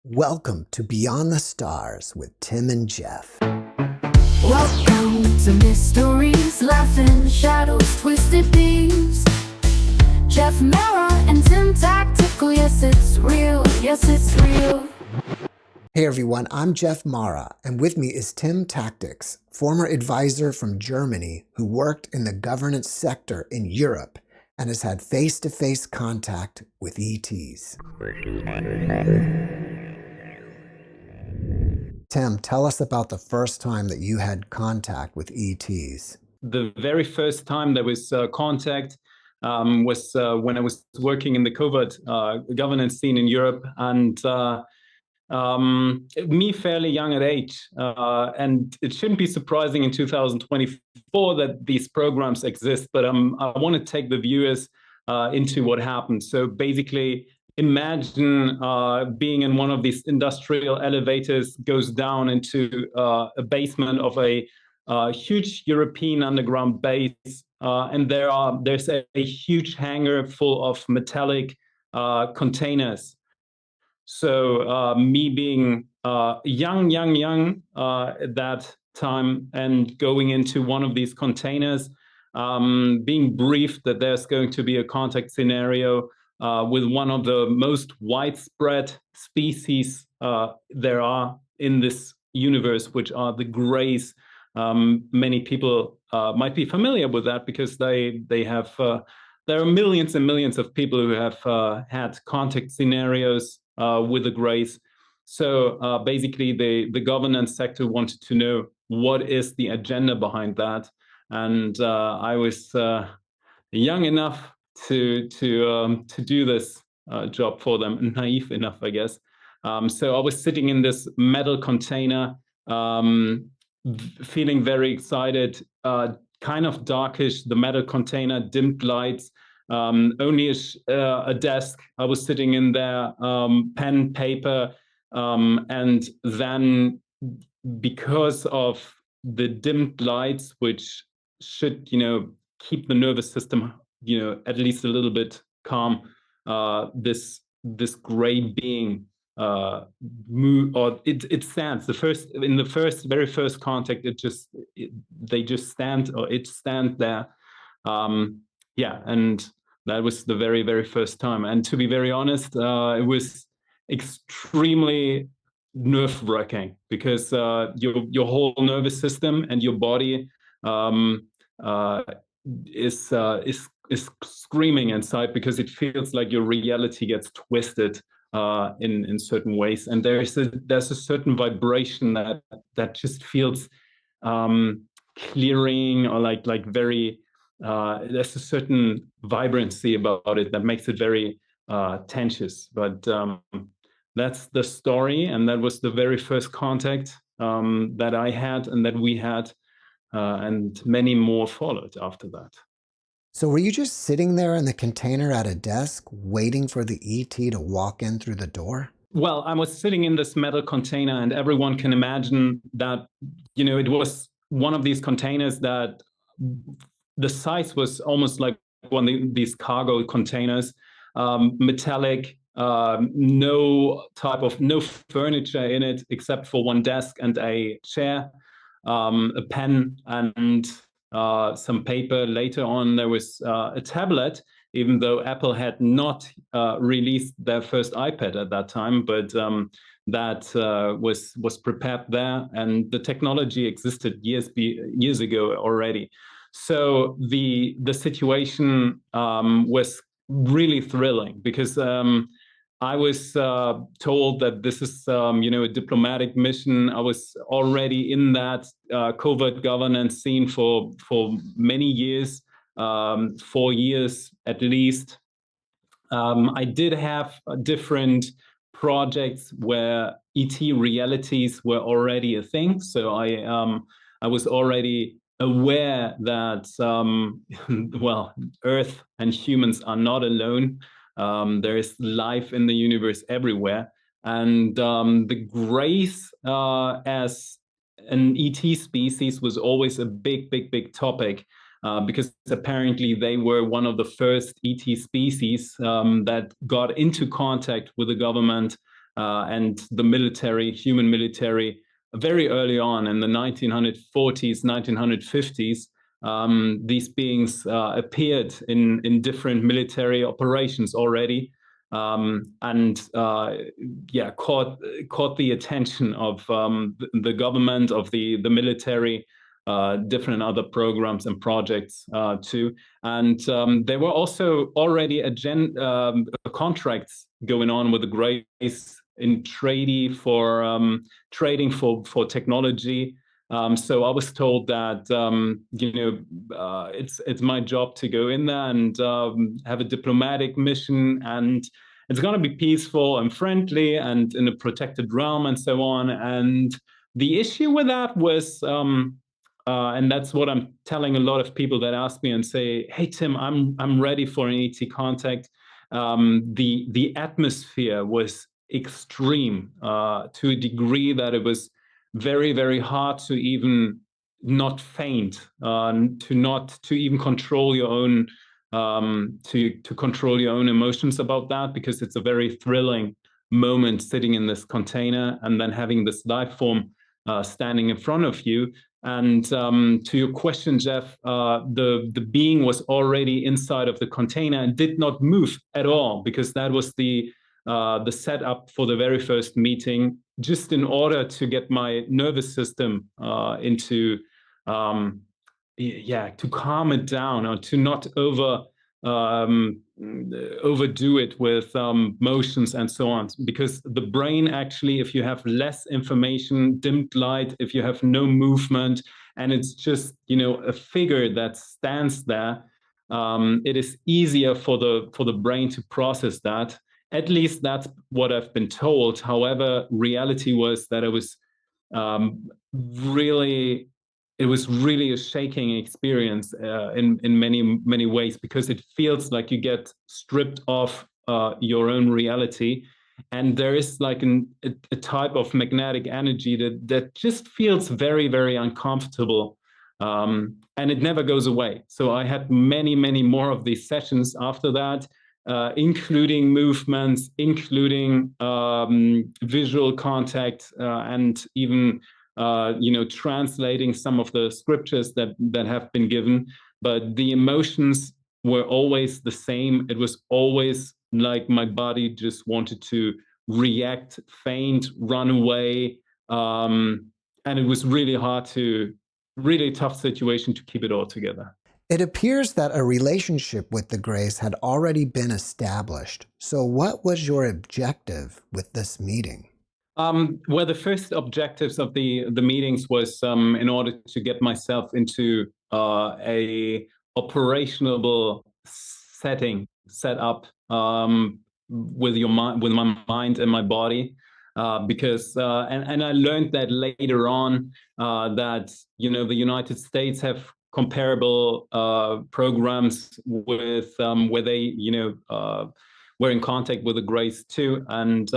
Welcome to Beyond the Stars with Tim and Jeff. Welcome to mysteries, laughing shadows, twisted themes. JeffMara and Tim Tactical, yes it's real, yes it's real. Hey everyone, I'm JeffMara, and with me is Tim Tactics, former advisor from Germany who worked in the governance sector in Europe and has had face-to-face contact with ETs. Tim, tell us about the first time that you had contact with ETs. The very first time there was contact was when I was working in the covert governance scene in Europe, and me fairly young at age. And it shouldn't be surprising in 2024 that these programs exist, but I want to take the viewers into what happened. So basically, imagine being in one of these industrial elevators, goes down into a basement of a huge European underground base, and there's a huge hangar full of metallic containers. So me being young at that time and going into one of these containers, being briefed that there's going to be a contact scenario with one of the most widespread species there are in this universe, which are the Greys. Many people might be familiar with that because they have there are millions and millions of people who have had contact scenarios with the Greys. So basically, the governance sector wanted to know what is the agenda behind that, and I was young enough to do this job for them, naive enough, I guess. So I was sitting in this metal container, feeling very excited, kind of darkish, the metal container, dimmed lights, only a desk. I was sitting in there, pen, paper, and then because of the dimmed lights, which should, keep the nervous system, at least a little bit calm, this gray being move, or it stands. In the very first contact, they just stand, or it stand there. And that was the very, very first time. And to be very honest, it was extremely nerve-wracking because your whole nervous system and your body is screaming inside because it feels like your reality gets twisted in certain ways, and there's a certain vibration that just feels clearing, or like very there's a certain vibrancy about it that makes it very tense. But that's the story, and that was the very first contact that I had and that we had, and many more followed after that. So were you just sitting there in the container at a desk waiting for the ET to walk in through the door? Well, I was sitting in this metal container, and everyone can imagine that, it was one of these containers that the size was almost like one of these cargo containers, metallic, no furniture in it except for one desk and a chair, a pen, and some paper. Later on, there was a tablet, even though Apple had not released their first iPad at that time, but that was prepared there, and the technology existed years ago already. So the situation was really thrilling because I was told that this is a diplomatic mission. I was already in that covert governance scene for many years, 4 years at least. I did have different projects where ET realities were already a thing, so I was already aware that Earth and humans are not alone. There is life in the universe everywhere, and the Greys as an ET species was always a big topic, because apparently they were one of the first ET species that got into contact with the government and the military, human military, very early on in the 1940s, 1950s. These beings appeared in different military operations already, and caught the attention of the government, of the military, different other programs and projects too. And there were also already contracts going on with the Greys in trading for technology. So I was told that it's my job to go in there and have a diplomatic mission, and it's going to be peaceful and friendly and in a protected realm and so on. And the issue with that was, and that's what I'm telling a lot of people that ask me and say, "Hey Tim, I'm ready for an ET contact." The atmosphere was extreme to a degree that it was very, very hard to even not faint, to even control your own to control your own emotions about that, because it's a very thrilling moment sitting in this container and then having this life form standing in front of you. And to your question, Jeff, the being was already inside of the container and did not move at all, because that was the setup for the very first meeting, just in order to get my nervous system to calm it down, or to not overdo it with motions and so on. Because the brain actually, if you have less information, dimmed light, if you have no movement, and it's just a figure that stands there, it is easier for the brain to process that. At least that's what I've been told. However, reality was that it was really a shaking experience in many ways, because it feels like you get stripped of your own reality, and there is like a type of magnetic energy that just feels very, very uncomfortable, and it never goes away. So I had many more of these sessions after that, including movements, including visual contact, and even translating some of the scriptures that have been given. But the emotions were always the same. It was always like my body just wanted to react, faint, run away, and it was really tough situation to keep it all together. It appears that a relationship with the Greys had already been established. So what was your objective with this meeting? Well, the first objectives of the meetings was in order to get myself into a operational set up with my mind and my body, because and I learned that later on, that the United States have comparable programs with where they were in contact with the Greys too. And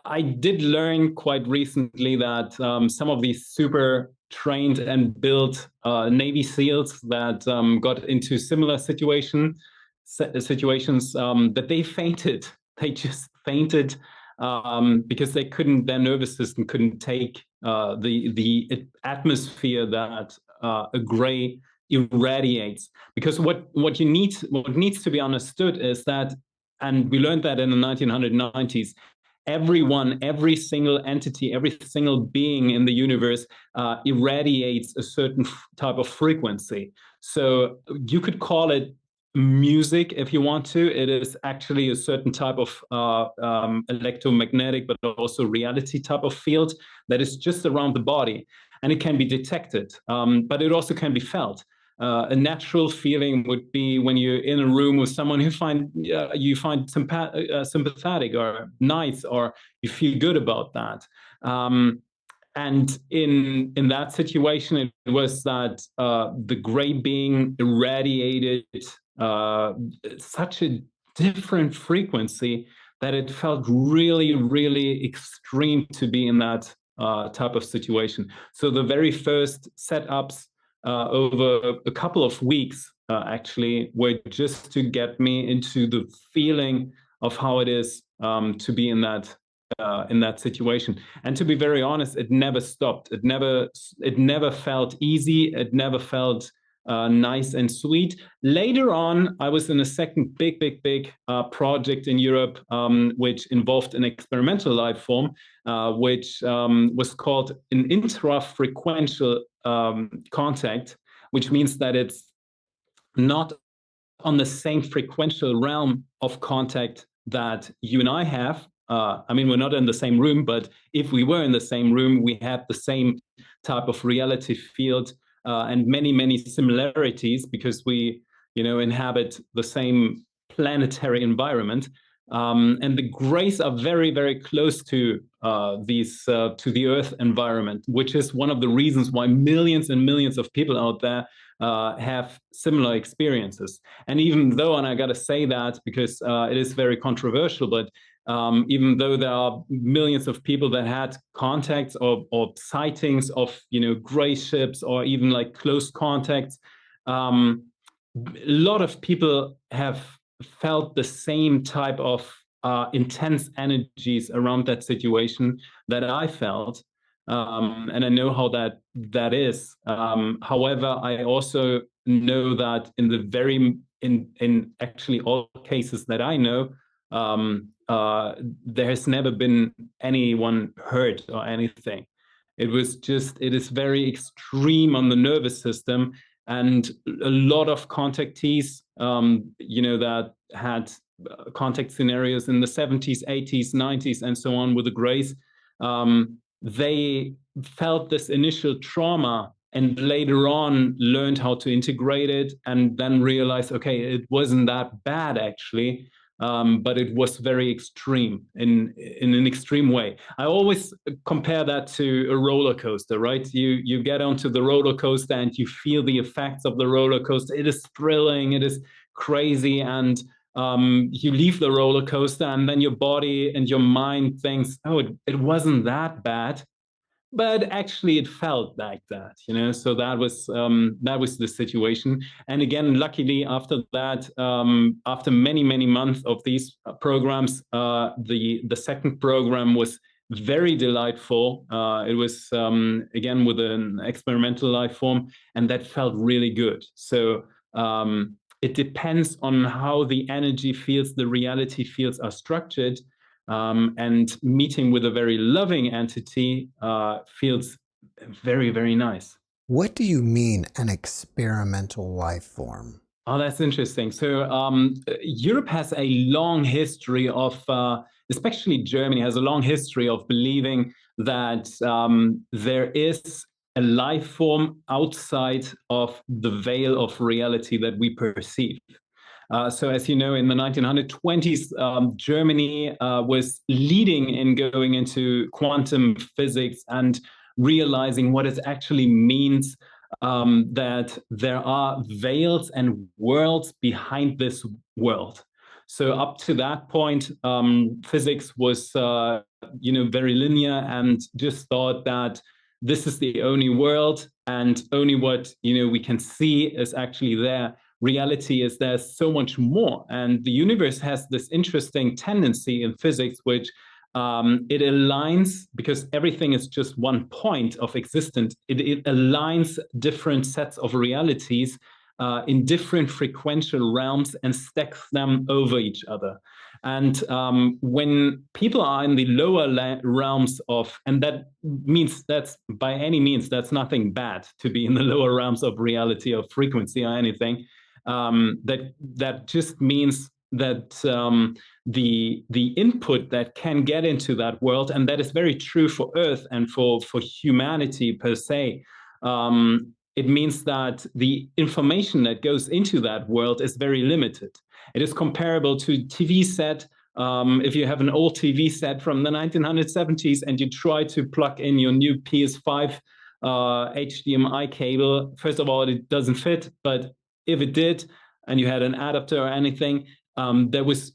I did learn quite recently that some of these super trained and built Navy SEALs that got into similar situations, that they fainted. They just fainted because their nervous system couldn't take the atmosphere that a Grey irradiates. Because what needs to be understood is that, and we learned that in the 1990s, every single entity, every single being in the universe irradiates a certain type of frequency. So you could call it music if you want to. It is actually a certain type of electromagnetic, but also reality type of field that is just around the body, and it can be detected, but it also can be felt. A natural feeling would be when you're in a room with someone who you find sympathetic or nice, or you feel good about that. And in that situation, it was that the Grey being irradiated such a different frequency that it felt really, really extreme to be in that type of situation. So the very first setups over a couple of weeks actually were just to get me into the feeling of how it is to be in that in that situation. And to be very honest, it never stopped. It never felt easy. It never felt nice and sweet. Later on, I was in a second big project in Europe, which involved an experimental life form, which was called an intrafrequential contact, which means that it's not on the same frequential realm of contact that you and I have. I mean, we're not in the same room, but if we were in the same room, we had the same type of reality field and many similarities because we, inhabit the same planetary environment. And the grays are very close to to the Earth environment, which is one of the reasons why millions and millions of people out there have similar experiences. And even though, and I got to say that because it is very controversial, but even though there are millions of people that had contacts or sightings of, gray ships or even like close contacts, a lot of people have felt the same type of intense energies around that situation that I felt. And I know how that is. However, I also know that in actually all cases that I know, there has never been anyone hurt or anything. It is very extreme on the nervous system, and a lot of contactees, that had contact scenarios in the 70s, 80s, 90s, and so on with the Greys, they felt this initial trauma and later on learned how to integrate it and then realized, okay, it wasn't that bad actually. But it was very extreme in an extreme way. I always compare that to a roller coaster, right? You get onto the roller coaster and you feel the effects of the roller coaster. It is thrilling, it is crazy, and you leave the roller coaster and then your body and your mind thinks, oh, it wasn't that bad. But actually it felt like that, so that was the situation. And again, luckily after that, after many months of these programs, the second program was very delightful. It was again with an experimental life form, and that felt really good. So it depends on how the energy fields, the reality fields are structured. And meeting with a very loving entity feels very nice. What do you mean, an experimental life form? Oh, that's interesting. So Europe has a long history of, especially Germany has a long history of believing that there is a life form outside of the veil of reality that we perceive. So as you know, in the 1920s, Germany was leading in going into quantum physics and realizing what it actually means that there are veils and worlds behind this world. So up to that point, physics was, very linear and just thought that this is the only world and only what, we can see is actually there. Reality is there's so much more, and the universe has this interesting tendency in physics which it aligns, because everything is just one point of existence. It aligns different sets of realities in different frequential realms and stacks them over each other. And when people are in the lower realms of, and that means that's by any means, that's nothing bad to be in the lower realms of reality or frequency or anything. That just means that the input that can get into that world, and that is very true for Earth and for humanity per se, it means that the information that goes into that world is very limited. It is comparable to a TV set. If you have an old TV set from the 1970s and you try to plug in your new PS5 HDMI cable, first of all, it doesn't fit, but if it did, and you had an adapter or anything, there was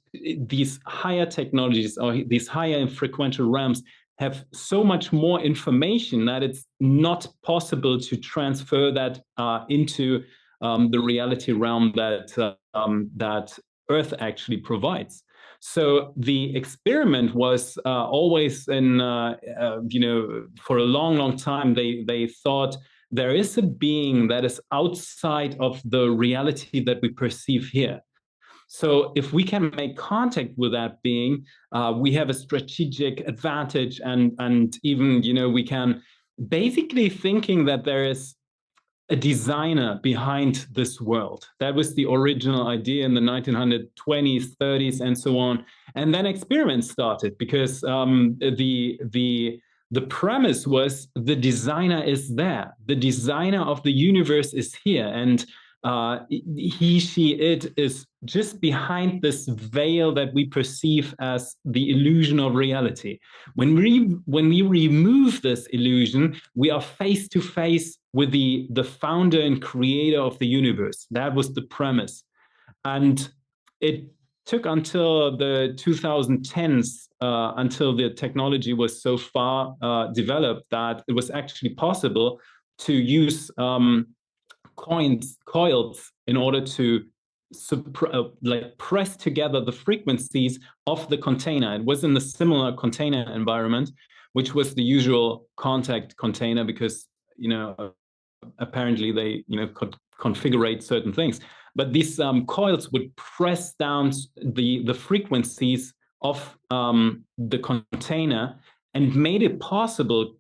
these higher technologies or these higher frequential realms have so much more information that it's not possible to transfer that into the reality realm that Earth actually provides. So the experiment was always in, for a long, long time, they thought there is a being that is outside of the reality that we perceive here. So if we can make contact with that being, we have a strategic advantage, and even, we can basically thinking that there is a designer behind this world. That was the original idea in the 1920s, 30s, and so on. And then experiments started because the premise was the designer is there. The designer of the universe is here, and he, she, it is just behind this veil that we perceive as the illusion of reality. When we remove this illusion, we are face to face with the founder and creator of the universe. That was the premise. And it took until the 2010s until the technology was so far developed that it was actually possible to use coils in order to press together the frequencies of the container. It was in the similar container environment, which was the usual contact container, because apparently they could configure certain things. But these coils would press down the frequencies of the container and made it possible,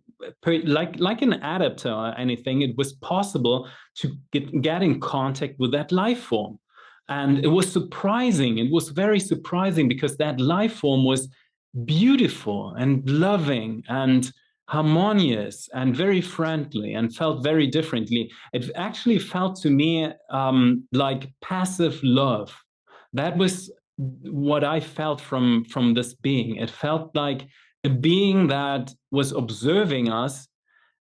like an adapter or anything, it was possible to get in contact with that life form. And it was surprising. It was very surprising because that life form was beautiful and loving and harmonious and very friendly and felt very differently. It actually felt to me like passive love. That was what I felt from this being. It felt like a being that was observing us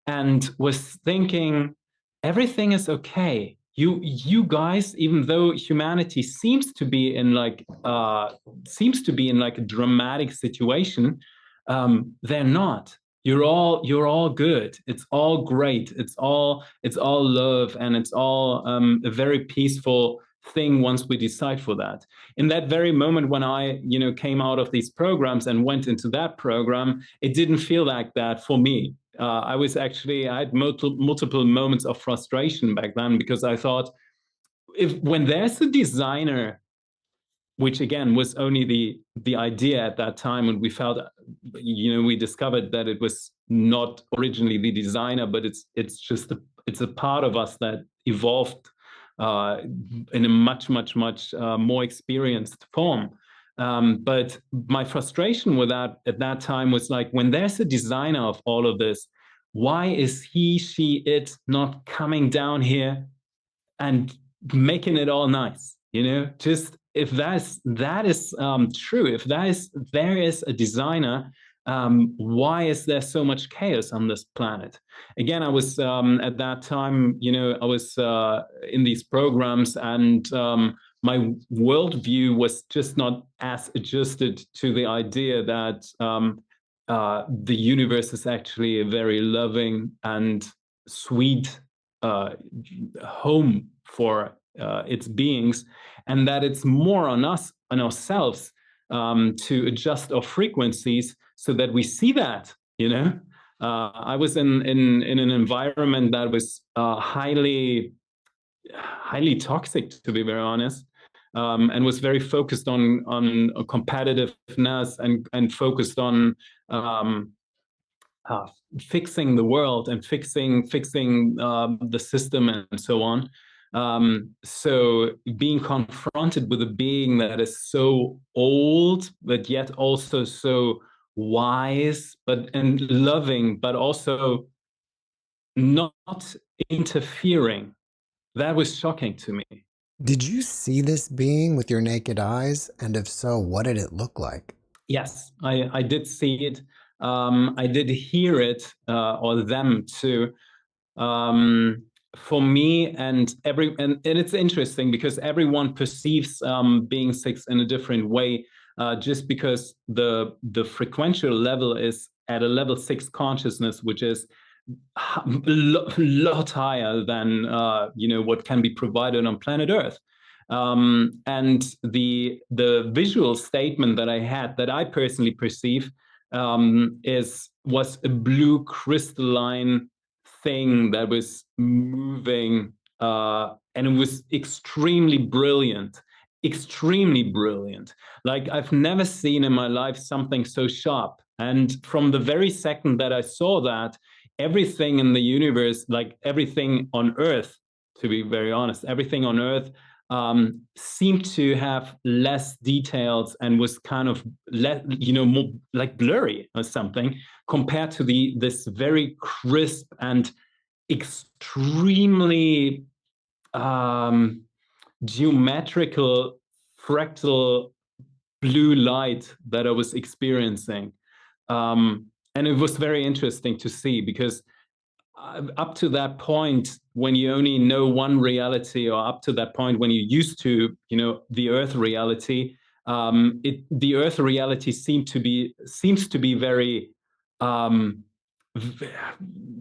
and was thinking, everything is okay. You guys, even though humanity seems to be in like a dramatic situation, they're not. You're all good. It's all great. It's all love, and it's all a very peaceful thing once we decide for that. In that very moment when I came out of these programs and went into that program, it didn't feel like that for me. I had multiple moments of frustration back then, because I thought, when there's a designer, which again was only the idea at that time, and we felt, we discovered that it was not originally the designer, but it's a part of us that evolved in a much more experienced form. But my frustration with that at that time was like, when there's a designer of all of this, why is he, she, it not coming down here and making it all nice? Just if that is true, if there is a designer, why is there so much chaos on this planet? Again, I was at that time, I was in these programs, and my worldview was just not as adjusted to the idea that the universe is actually a very loving and sweet home for its beings, and that it's more on us, on ourselves, to adjust our frequencies so that we see that. I was in an environment that was highly toxic, to be very honest, and was very focused on competitiveness and focused on fixing the world and fixing the system and so on. So being confronted with a being that is so old, but yet also so wise, and loving, but also not interfering, that was shocking to me. Did you see this being with your naked eyes? And if so, what did it look like? Yes, I did see it. I did hear it, or them too. For me, and it's interesting because everyone perceives being six in a different way, just because the frequential level is at a level 6 consciousness, which is a lot higher than what can be provided on planet Earth. And the visual statement that I had, that I personally perceive, was a blue crystalline thing that was moving, and it was extremely brilliant, extremely brilliant. Like I've never seen in my life something so sharp. And from the very second that I saw that, everything in the universe, like everything on Earth, to be very honest, everything on Earth seemed to have less details and was kind of more like blurry or something compared to this very crisp and extremely geometrical fractal blue light that I was experiencing. And it was very interesting to see, because up to that point, when you only know one reality, or up to that point when you're used to, the Earth reality, the Earth reality seems to be very,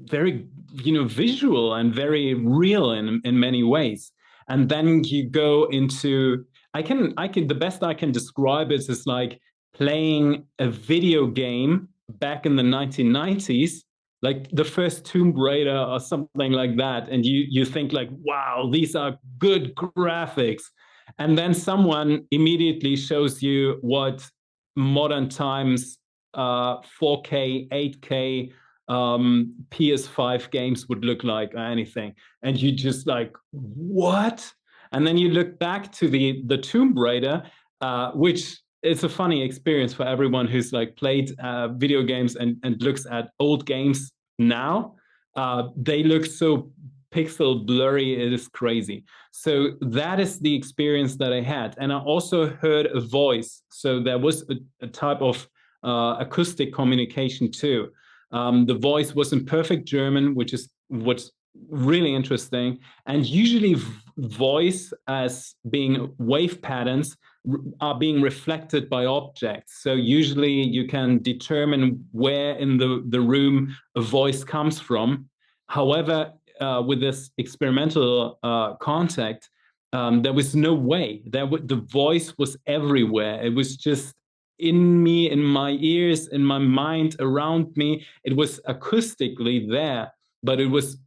very, visual and very real in many ways. And then you go into, the best I can describe it is like playing a video game back in the 1990s, like the first Tomb Raider or something like that, and you think like, wow, these are good graphics, and then someone immediately shows you what modern times 4K, 8K PS5 games would look like, or anything, and you just like, what? And then you look back to the Tomb Raider, which it's a funny experience for everyone who's like played video games and looks at old games now. They look so pixel blurry, it is crazy. So that is the experience that I had. And I also heard a voice. So there was a type of acoustic communication too. The voice was in perfect German, which is what's really interesting. And usually voice as being wave patterns are being reflected by objects. So usually you can determine where in the room a voice comes from. However, with this experimental contact, there was no way. The voice was everywhere. It was just in me, in my ears, in my mind, around me. It was acoustically there, but it was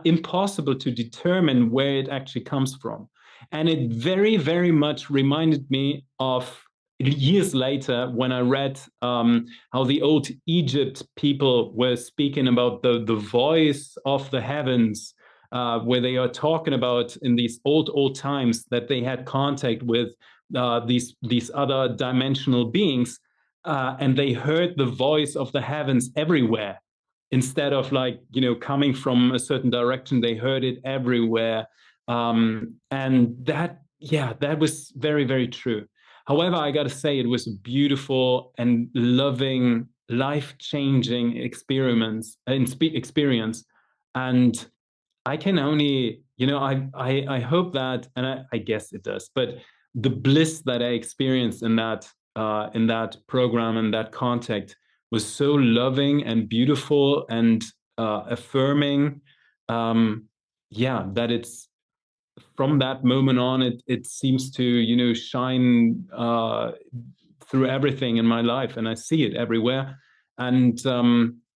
impossible to determine where it actually comes from. And it very, very much reminded me of years later when I read how the old Egypt people were speaking about the voice of the heavens, where they are talking about in these old times that they had contact with these other dimensional beings, and they heard the voice of the heavens everywhere. Instead of like, coming from a certain direction, they heard it everywhere. And that was very, very true. However, I got to say, it was a beautiful and loving, life-changing experience. And I can only, I hope that, and I guess it does, but the bliss that I experienced in that program and that contact was so loving and beautiful and affirming. That it's from that moment on, it seems to shine through everything in my life, and I see it everywhere. And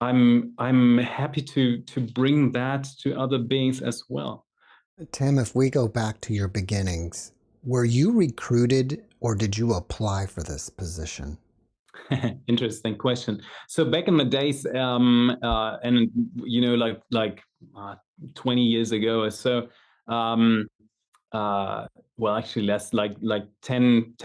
I'm happy to bring that to other beings as well. Tim, if we go back to your beginnings, were you recruited or did you apply for this position? Interesting question. So back in the days, and 20 years ago or so, well, actually less, like 10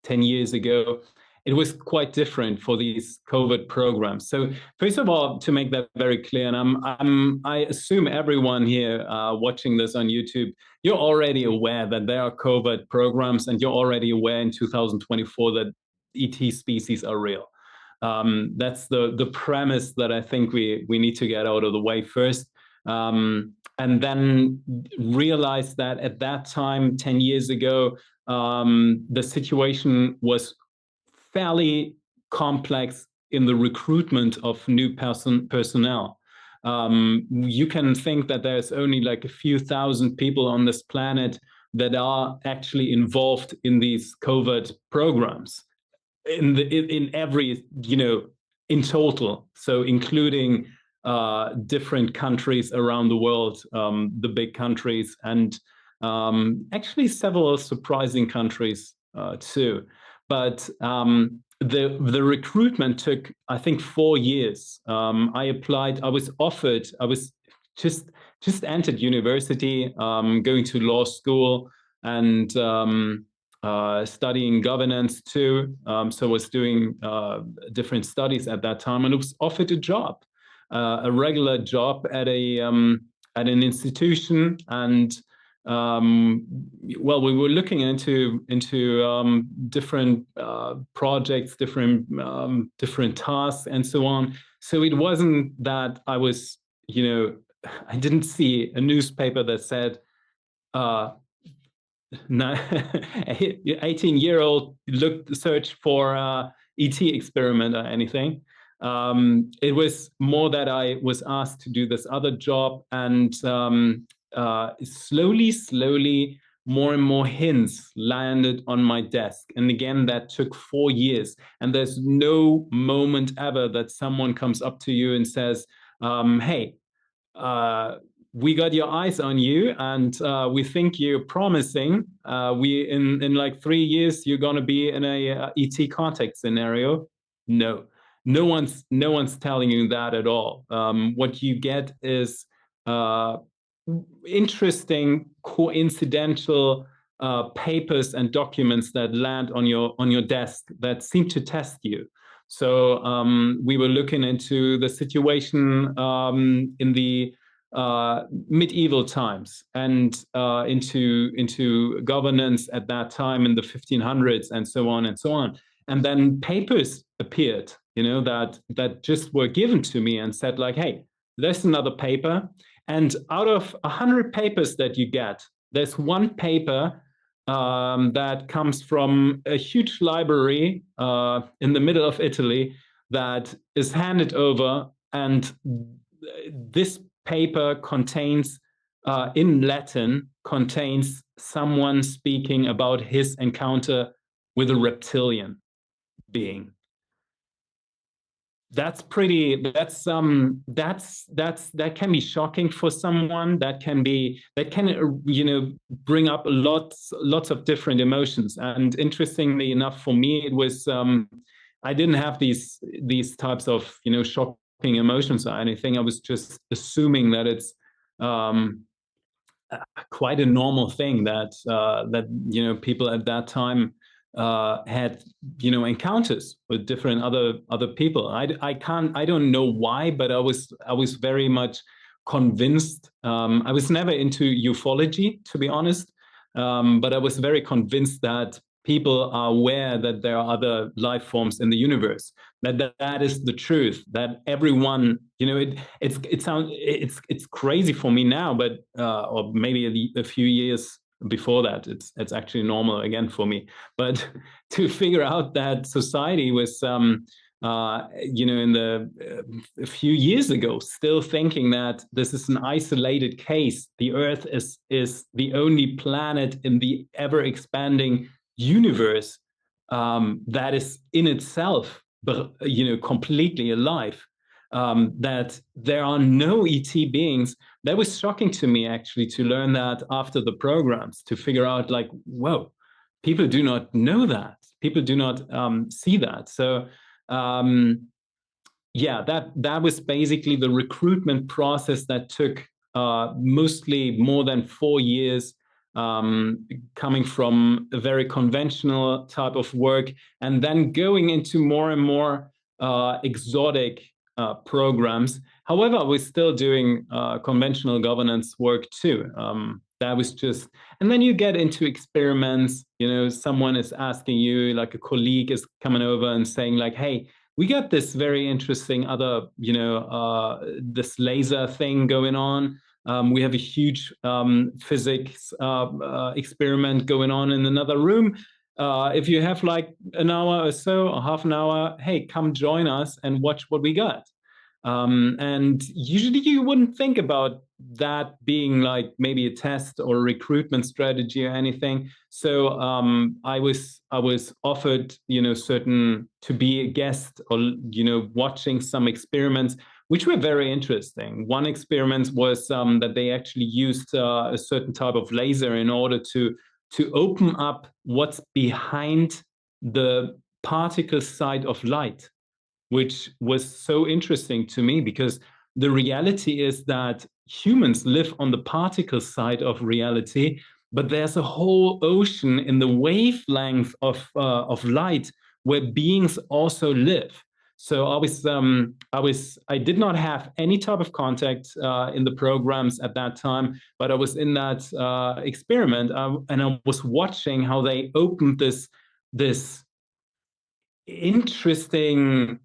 years ago, it was quite different for these COVID programs. So first of all, to make that very clear, and I assume everyone here watching this on YouTube, you're already aware that there are COVID programs, and you're already aware in 2024 that ET species are real. That's the premise that I think we need to get out of the way first. And then realize that at that time, 10 years ago, the situation was fairly complex in the recruitment of new personnel. You can think that there's only like a few thousand people on this planet that are actually involved in these covert programs in every, in total. So including different countries around the world, the big countries, and actually several surprising countries too. But the recruitment took, I think, 4 years. I applied. I was offered. I was just entered university, going to law school, and studying governance too. So I was doing different studies at that time, and I was offered a job, a regular job at an institution. And well, we were looking into different projects, different tasks, and so on. So it wasn't that I was, I didn't see a newspaper that said, 18-year-old search for ET experiment or anything. It was more that I was asked to do this other job, and slowly, more and more hints landed on my desk. And again, that took 4 years. And there's no moment ever that someone comes up to you and says, hey, we got your eyes on you, and we think you're promising. We in like 3 years you're gonna be in a ET contact scenario. No one's telling you that at all. What you get is interesting coincidental papers and documents that land on your desk that seem to test you. So we were looking into the situation in the medieval times, and into governance at that time in the 1500s, and so on and so on. And then papers appeared, that just were given to me and said like, hey, there's another paper. And out of 100 papers that you get, there's one paper that comes from a huge library in the middle of Italy that is handed over, and this paper contains, in Latin, contains someone speaking about his encounter with a reptilian being. That can be shocking for someone. That can bring up lots of different emotions. And interestingly enough, for me, it was I didn't have these types of shocking emotions or anything. I was just assuming that it's quite a normal thing that people at that time had encounters with different other people. I don't know why, but I was very much convinced. I was never into ufology, to be honest, but I was very convinced that people are aware that there are other life forms in the universe. That is the truth. That everyone, it's crazy for me now, but or maybe a few years before that, it's actually normal again for me. But to figure out that society was, in a few years ago, still thinking that this is an isolated case. The Earth is the only planet in the ever expanding universe that is in itself, completely alive. That there are no ET beings. That was shocking to me, actually, to learn that after the programs, to figure out like, whoa, people do not know that. People do not see that. So yeah, that was basically the recruitment process that took mostly more than 4 years, coming from a very conventional type of work, and then going into more and more exotic programs. However, I was still doing conventional governance work too. That was just, and then you get into experiments. Someone is asking you, like a colleague is coming over and saying like, hey, we got this very interesting other, this laser thing going on. We have a huge physics experiment going on in another room. If you have like an hour or so, or half an hour, hey, come join us and watch what we got. And usually you wouldn't think about that being like maybe a test or a recruitment strategy or anything. So I was offered, certain to be a guest or watching some experiments which were very interesting. One experiment was that they actually used a certain type of laser in order to open up what's behind the particle side of light, which was so interesting to me because the reality is that humans live on the particle side of reality, but there's a whole ocean in the wavelength of light where beings also live. So I did not have any type of contact in the programs at that time, but I was in that experiment, and I was watching how they opened this interesting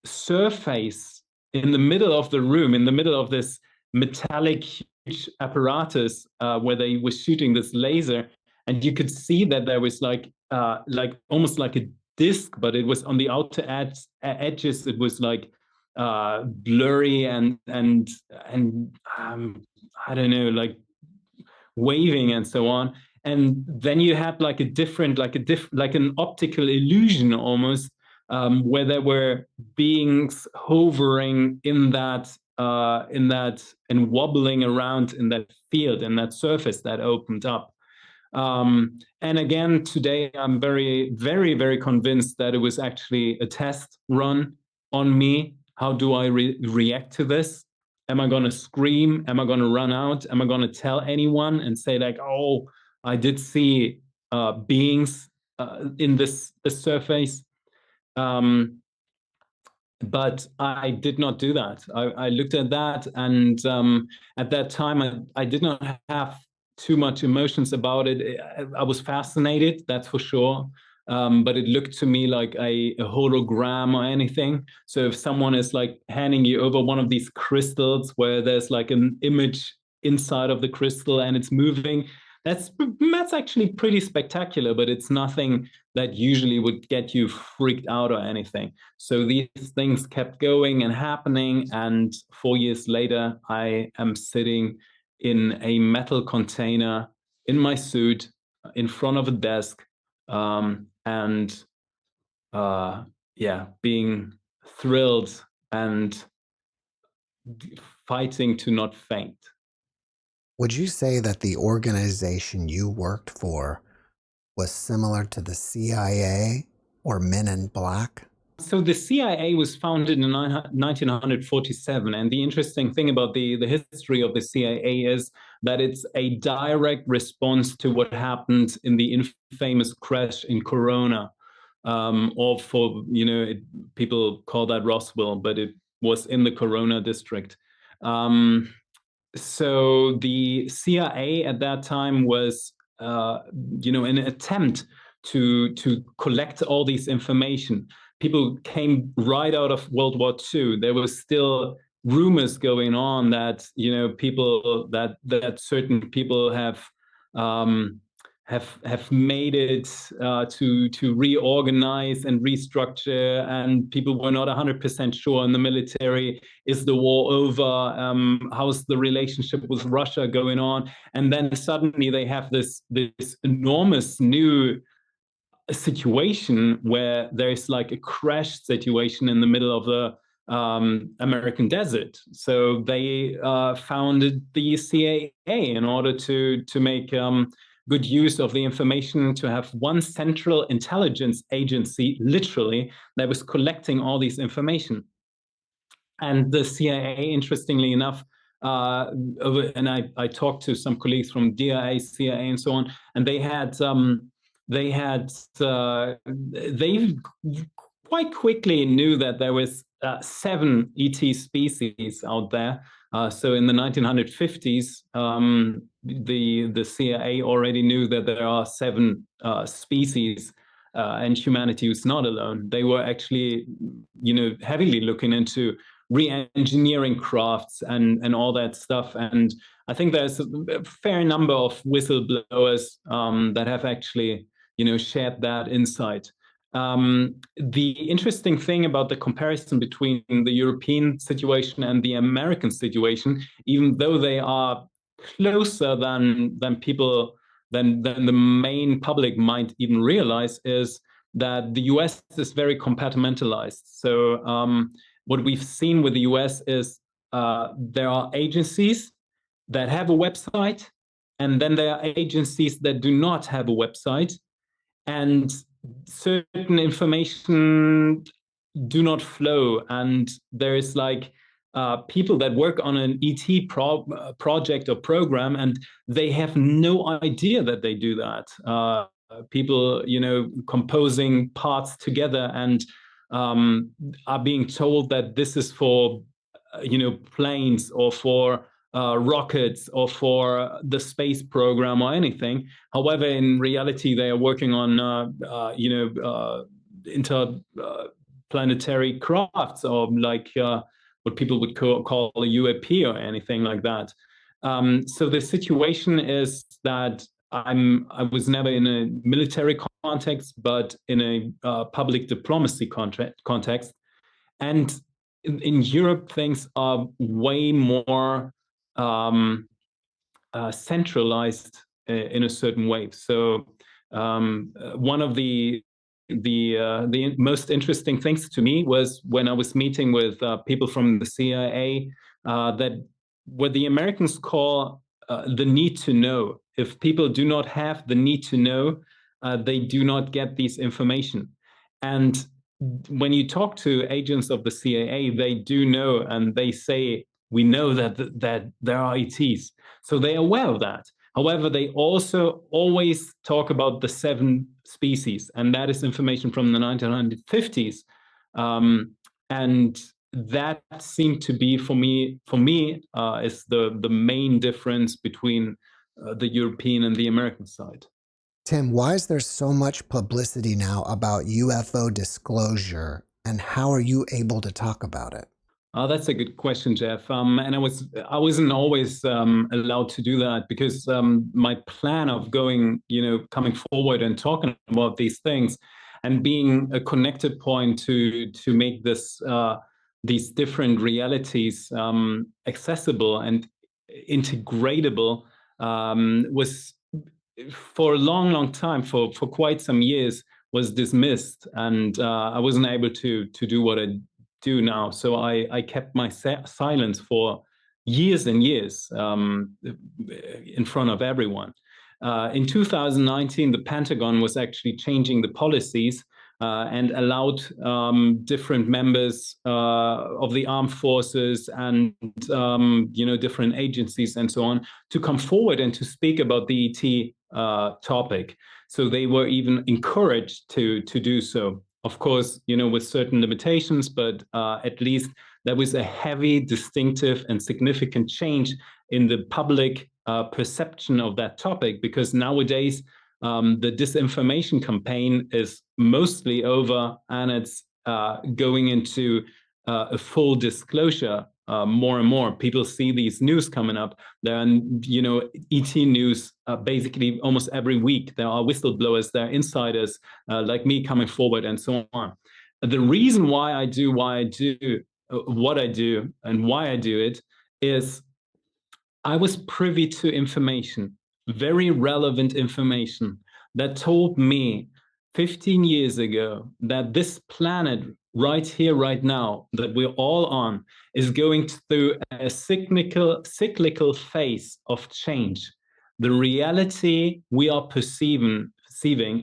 surface in the middle of the room, in the middle of this metallic huge apparatus where they were shooting this laser, and you could see that there was like almost like a disc, but it was on the outer edges. It was like blurry and I don't know, like waving and so on. And then you had like like an optical illusion almost, where there were beings hovering in that and wobbling around in that field, in that surface that opened up. And again, today I'm very, very, very convinced that it was actually a test run on me. How do I react to this? Am I going to scream? Am I going to run out? Am I going to tell anyone and say like, oh, I did see beings in this surface? But I did not do that. I looked at that, and at that time, I did not have too much emotions about it. I was fascinated, that's for sure. But it looked to me like a hologram or anything. So if someone is like handing you over one of these crystals where there's like an image inside of the crystal and it's moving, that's actually pretty spectacular, but it's nothing that usually would get you freaked out or anything. So these things kept going and happening, and 4 years later, I am sitting in a metal container in my suit in front of a desk, and being thrilled and fighting to not faint. Would you say that the organization you worked for was similar to the CIA or Men in Black? So the CIA was founded in 1947, and the interesting thing about the history of the CIA is that it's a direct response to what happened in the infamous crash in Corona, or for people call that Roswell, but it was in the Corona district. So the CIA at that time was, an attempt to collect all these information. People came right out of World War II. There was still rumors going on that people that certain people have made it to reorganize and restructure, and people were not 100% sure in the military. Is the war over? How's the relationship with Russia going on? And then suddenly they have this enormous new situation where there's like a crash situation in the middle of the American desert. So they founded the CIA in order to make good use of the information, to have one central intelligence agency, literally, that was collecting all these information. And the CIA, interestingly enough, and I talked to some colleagues from DIA, CIA, and so on, and they quite quickly knew that there was 7 ET species out there. So in the 1950s, the CIA already knew that there are 7 species, and humanity was not alone. They were actually, heavily looking into re-engineering crafts and all that stuff. And I think there's a fair number of whistleblowers that have actually, shared that insight. The interesting thing about the comparison between the European situation and the American situation, even though they are closer than people than the main public might even realize, is that the US is very compartmentalized. So what we've seen with the US is there are agencies that have a website, and then there are agencies that do not have a website, and certain information do not flow. And there is like people that work on an project or program, and they have no idea that they do that. People, composing parts together and are being told that this is for, planes or for rockets or for the space program or anything. However, in reality, they are working on, interplanetary crafts, or like what people would call a UAP or anything like that. So the situation is that I was never in a military context, but in a public diplomacy context. And in Europe, things are way more centralized in a certain way. So one of the most interesting things to me was when I was meeting with people from the CIA, that what the Americans call the need to know. If people do not have the need to know, they do not get this information. And when you talk to agents of the CIA, they do know, and they say, we know that there are ETs. So they're aware of that. However, they also always talk about the 7 species, and that is information from the 1950s. And that seemed to be, for me, is the main difference between the European and the American side. Tim, why is there so much publicity now about UFO disclosure, and how are you able to talk about it? That's a good question, Jeff. And I wasn't always allowed to do that, because my plan of coming forward and talking about these things and being a connected point to make these different realities accessible and integratable was, for a long time, for quite some years, was dismissed, and I wasn't able to do what I do now. So I kept my silence for years and years in front of everyone. In 2019, the Pentagon was actually changing the policies and allowed different members of the armed forces and different agencies and so on to come forward and to speak about the ET topic. So they were even encouraged to do so. Of course, with certain limitations, but at least there was a heavy, distinctive, and significant change in the public perception of that topic, because nowadays the disinformation campaign is mostly over, and it's going into a full disclosure. More and more people see these news coming up. There are, ET news basically almost every week. There are whistleblowers, there are insiders like me coming forward, and so on. The reason why I do what I do and why I do it is I was privy to information, very relevant information, that told me 15 years ago that this planet right here, right now, that we're all on, is going through a cyclical phase of change. The reality we are perceiving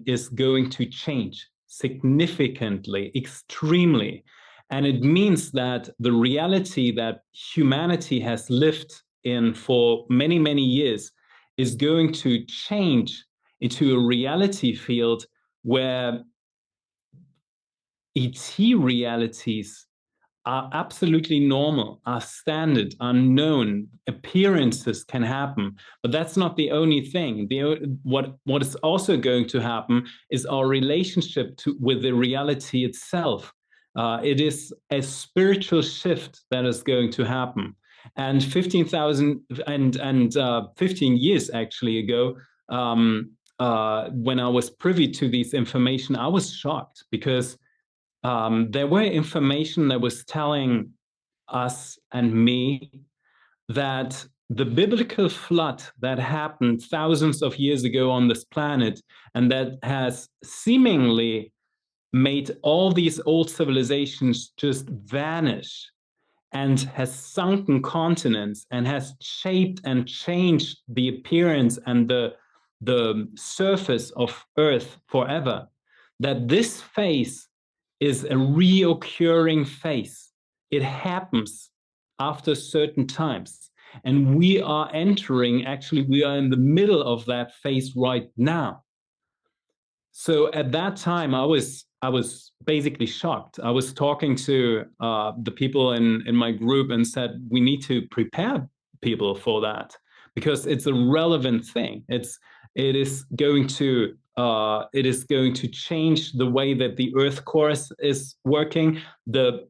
is going to change significantly, extremely. And it means that the reality that humanity has lived in for many, many years is going to change into a reality field where ET realities are absolutely normal, are standard, are known. Appearances can happen, but that's not the only thing. What is also going to happen is our relationship with the reality itself. It is a spiritual shift that is going to happen. And 15 years actually ago, when I was privy to this information, I was shocked because there were information that was telling us and me that the biblical flood that happened thousands of years ago on this planet and that has seemingly made all these old civilizations just vanish and has sunken continents and has shaped and changed the appearance and the surface of Earth forever, that this phase is a reoccurring phase. It happens after certain times. And we are entering, actually, we are in the middle of that phase right now. So at that time, I was basically shocked. I was talking to the people in my group and said, we need to prepare people for that because it's a relevant thing. It is going to change the way that the Earth core is working. The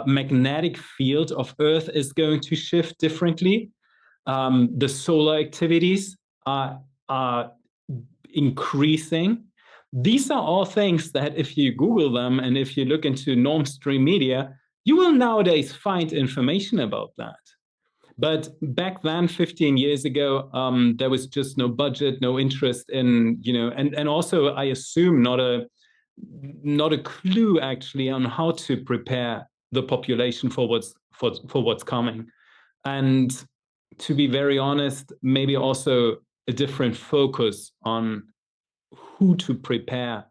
magnetic field of Earth is going to shift differently. The solar activities are increasing. These are all things that if you Google them and if you look into mainstream media, you will nowadays find information about that. But back then, 15 years ago, there was just no budget, no interest in, and also I assume not a clue actually on how to prepare the population for what's coming. And to be very honest, maybe also a different focus on who to prepare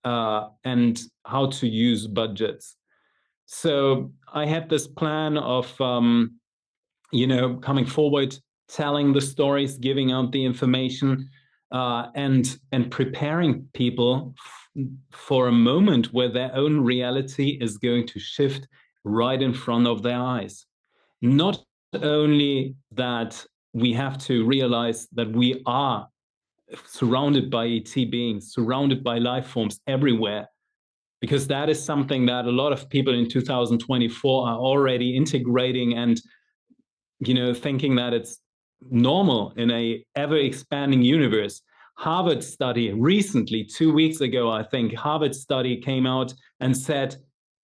and how to use budgets. So I had this plan of, coming forward, telling the stories, giving out the information, and preparing people for a moment where their own reality is going to shift right in front of their eyes. Not only that we have to realize that we are surrounded by ET beings, surrounded by life forms everywhere, because that is something that a lot of people in 2024 are already integrating and, thinking that it's normal in a ever-expanding universe. Harvard study recently, 2 weeks ago, I think, Harvard study came out and said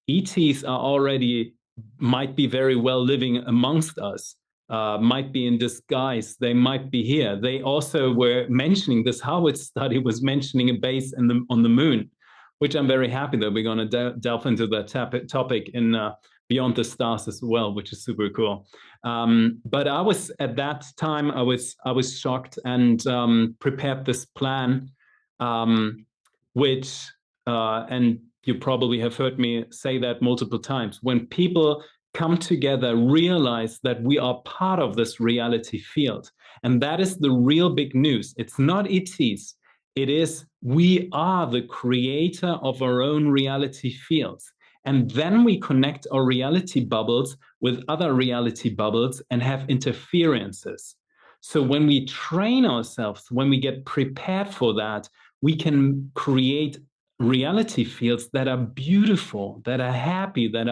ETs are already, might be very well living amongst us. Might be in disguise. They might be here. They also were mentioning, this Harvard study was mentioning a base on the moon, which I'm very happy that we're going to delve into that topic in Beyond the Stars as well, which is super cool. But I was at that time, I was shocked and prepared this plan, which and you probably have heard me say that multiple times. When people come together, realize that we are part of this reality field. And that is the real big news. It's not ETs. It is we are the creator of our own reality fields. And then we connect our reality bubbles with other reality bubbles and have interferences. So when we train ourselves, when we get prepared for that, we can create reality fields that are beautiful, that are happy, that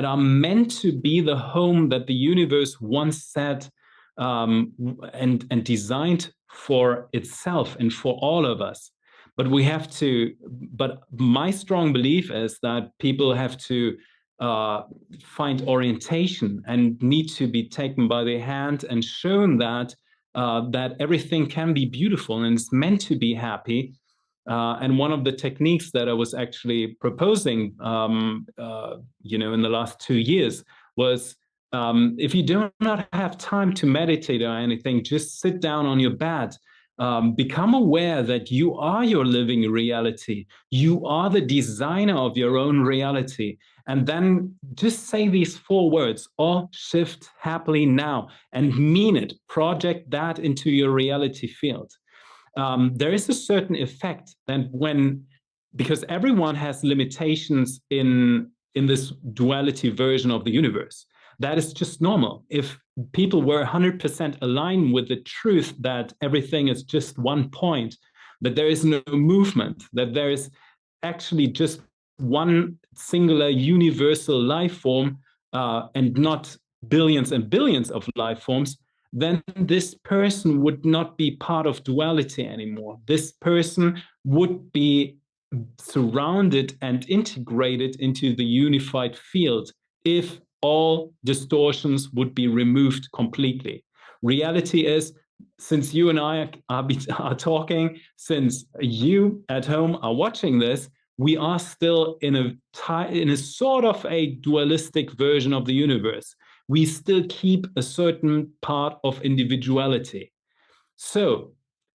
are meant to be the home that the universe once said and designed for itself and for all of us. But my strong belief is that people have to find orientation and need to be taken by the hand and shown that everything can be beautiful and it's meant to be happy. And one of the techniques that I was actually proposing, in the last 2 years was, if you do not have time to meditate or anything, just sit down on your bed. Become aware that you are your living reality. You are the designer of your own reality. And then just say these 4 words, all shift happily now, and mean it. Project that into your reality field. There is a certain effect that because everyone has limitations in this duality version of the universe. That is just normal. If people were 100% aligned with the truth that everything is just one point, that there is no movement, that there is actually just one singular universal life form and not billions and billions of life forms, then this person would not be part of duality anymore. This person would be surrounded and integrated into the unified field if all distortions would be removed completely. Reality is, since you and I are talking, since you at home are watching this, we are still in a sort of a dualistic version of the universe. We still keep a certain part of individuality. So,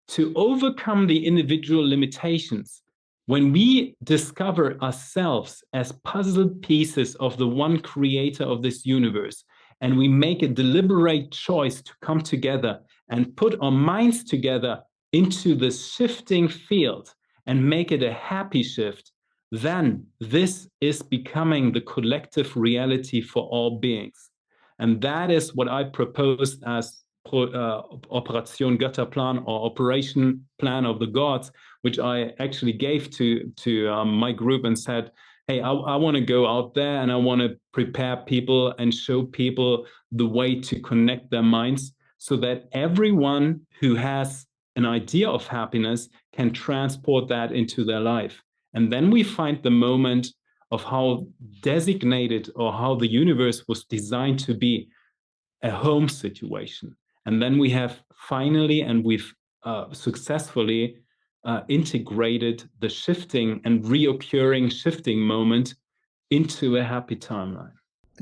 to overcome the individual limitations, when we discover ourselves as puzzle pieces of the one creator of this universe, and we make a deliberate choice to come together and put our minds together into this shifting field and make it a happy shift, then this is becoming the collective reality for all beings. And that is what I proposed as Operation Götterplan, or Operation Plan of the Gods, which I actually gave to my group and said, hey, I want to go out there and I want to prepare people and show people the way to connect their minds so that everyone who has an idea of happiness can transport that into their life. And then we find the moment of how designated or how the universe was designed to be a home situation. And then we have finally, and we've successfully integrated the shifting and reoccurring shifting moment into a happy timeline.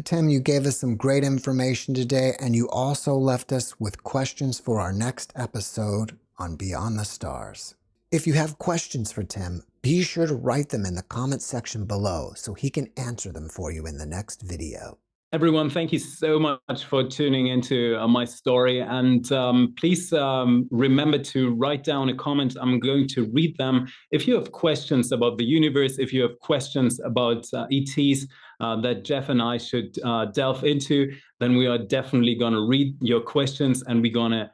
Tim, you gave us some great information today, and you also left us with questions for our next episode on Beyond the Stars. If you have questions for Tim, be sure to write them in the comment section below so he can answer them for you in the next video. Everyone, thank you so much for tuning into my story. And please remember to write down a comment. I'm going to read them. If you have questions about the universe, if you have questions about ETs that Jeff and I should delve into, then we are definitely going to read your questions and we're going to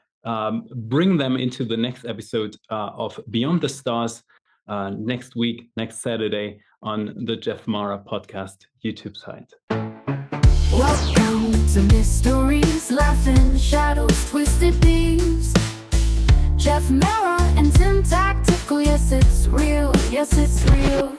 bring them into the next episode of Beyond the Stars next week, next Saturday on the JeffMara podcast YouTube site. Welcome to Mysteries, Laughing Shadows, Twisted Beams. JeffMara and Tim Tactical, yes it's real, yes it's real.